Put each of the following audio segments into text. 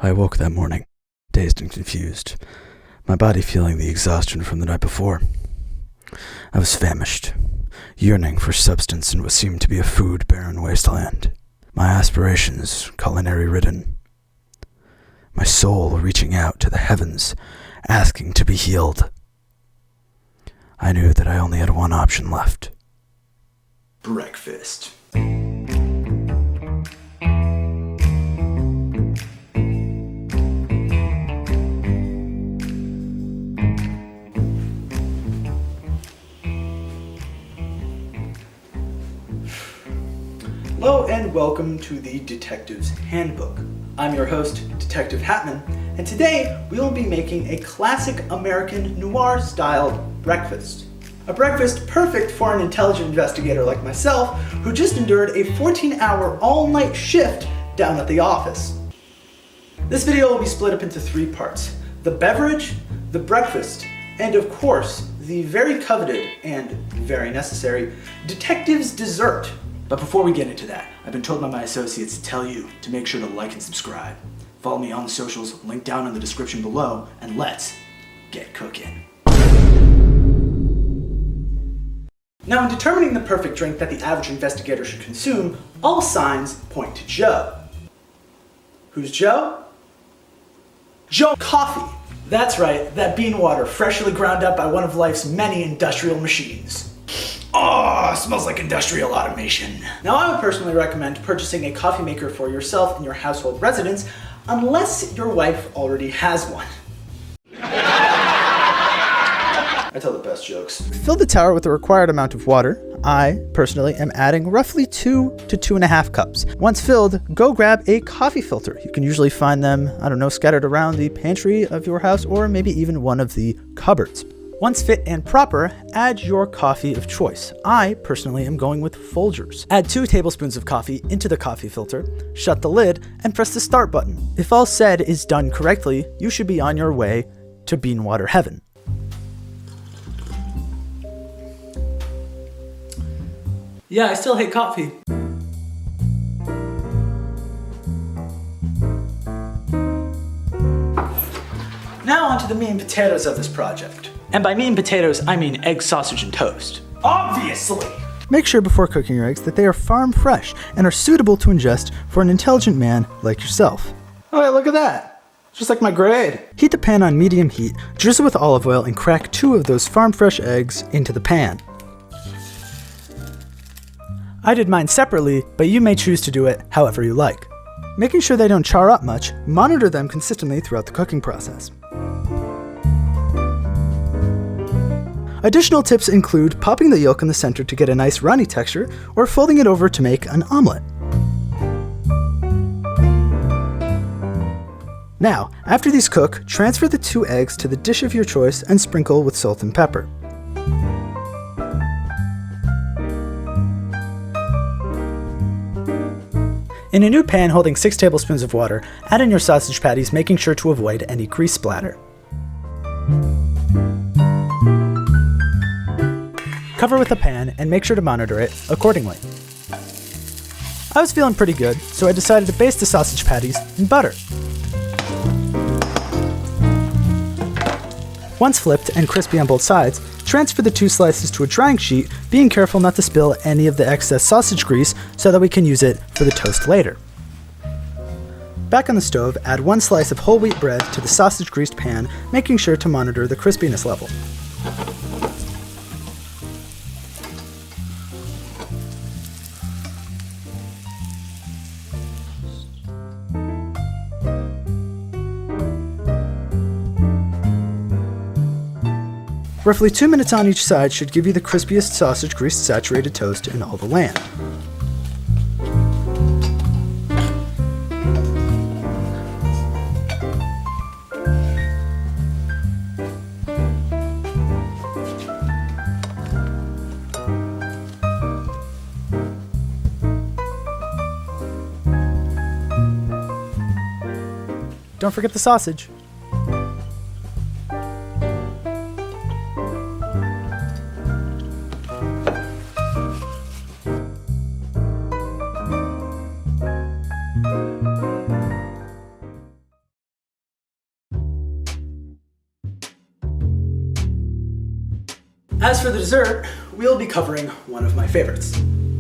I awoke that morning, dazed and confused, my body feeling the exhaustion from the night before. I was famished, yearning for substance in what seemed to be a food-barren wasteland, my aspirations culinary-ridden, my soul reaching out to the heavens, asking to be healed. I knew that I only had one option left. Breakfast. Hello and welcome to the Detective's Handbook. I'm your host, Detective Hatman, and today we will be making a classic American noir-styled breakfast. A breakfast perfect for an intelligent investigator like myself who just endured a 14-hour all-night shift down at the office. This video will be split up into 3 parts: the beverage, the breakfast, and of course, the very coveted and very necessary detective's dessert. But before we get into that, I've been told by my associates to tell you to make sure to like and subscribe. Follow me on the socials, link down in the description below, and let's get cooking. Now, in determining the perfect drink that the average investigator should consume, all signs point to Joe. Who's Joe? Joe Coffee. That's right, that bean water freshly ground up by one of life's many industrial machines. Oh, smells like industrial automation. Now, I would personally recommend purchasing a coffee maker for yourself in your household residence, unless your wife already has one. I tell the best jokes. Fill the tower with the required amount of water. I, personally, am adding roughly 2 to 2.5 cups. Once filled, go grab a coffee filter. You can usually find them, scattered around the pantry of your house or maybe even one of the cupboards. Once fit and proper, add your coffee of choice. I, personally, am going with Folgers. Add 2 tablespoons of coffee into the coffee filter, shut the lid, and press the start button. If all said is done correctly, you should be on your way to bean water heaven. Yeah, I still hate coffee. Now onto the meat and potatoes of this project. And by meat and potatoes, I mean egg, sausage, and toast. Obviously! Make sure before cooking your eggs that they are farm fresh and are suitable to ingest for an intelligent man like yourself. Oh, hey, look at that. Just like my grade. Heat the pan on medium heat, drizzle with olive oil, and crack 2 of those farm fresh eggs into the pan. I did mine separately, but you may choose to do it however you like. Making sure they don't char up much, monitor them consistently throughout the cooking process. Additional tips include popping the yolk in the center to get a nice runny texture, or folding it over to make an omelet. Now, after these cook, transfer the 2 eggs to the dish of your choice and sprinkle with salt and pepper. In a new pan holding 6 tablespoons of water, add in your sausage patties, making sure to avoid any grease splatter. Cover with a pan and make sure to monitor it accordingly. I was feeling pretty good, so I decided to baste the sausage patties in butter. Once flipped and crispy on both sides, transfer the 2 slices to a drying sheet, being careful not to spill any of the excess sausage grease so that we can use it for the toast later. Back on the stove, add 1 slice of whole wheat bread to the sausage greased pan, making sure to monitor the crispiness level. Roughly 2 minutes on each side should give you the crispiest sausage greased saturated toast in all the land. Don't forget the sausage. As for the dessert, we'll be covering one of my favorites,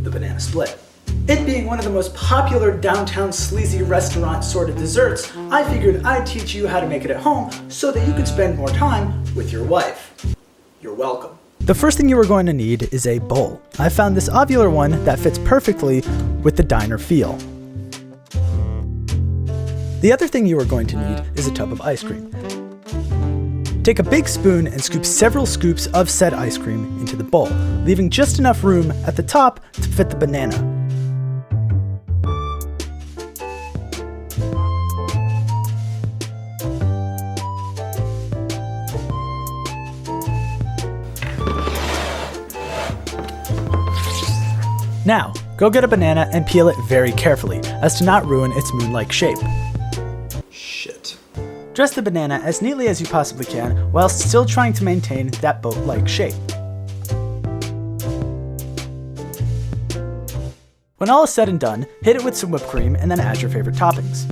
the banana split. It being one of the most popular downtown sleazy restaurant sort of desserts, I figured I'd teach you how to make it at home so that you could spend more time with your wife. You're welcome. The first thing you are going to need is a bowl. I found this ovular one that fits perfectly with the diner feel. The other thing you are going to need is a tub of ice cream. Take a big spoon and scoop several scoops of said ice cream into the bowl, leaving just enough room at the top to fit the banana. Now, go get a banana and peel it very carefully, as to not ruin its moon-like shape. Shit. Dress the banana as neatly as you possibly can, while still trying to maintain that boat-like shape. When all is said and done, hit it with some whipped cream and then add your favorite toppings.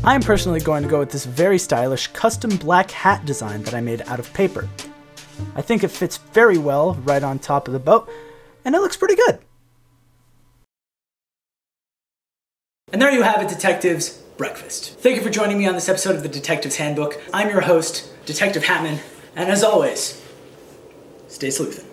I am personally going to go with this very stylish custom black hat design that I made out of paper. I think it fits very well right on top of the boat, and it looks pretty good. And there you have it, Detectives Breakfast. Thank you for joining me on this episode of the Detective's Handbook. I'm your host, Detective Hatman, and as always, stay sleuthin'.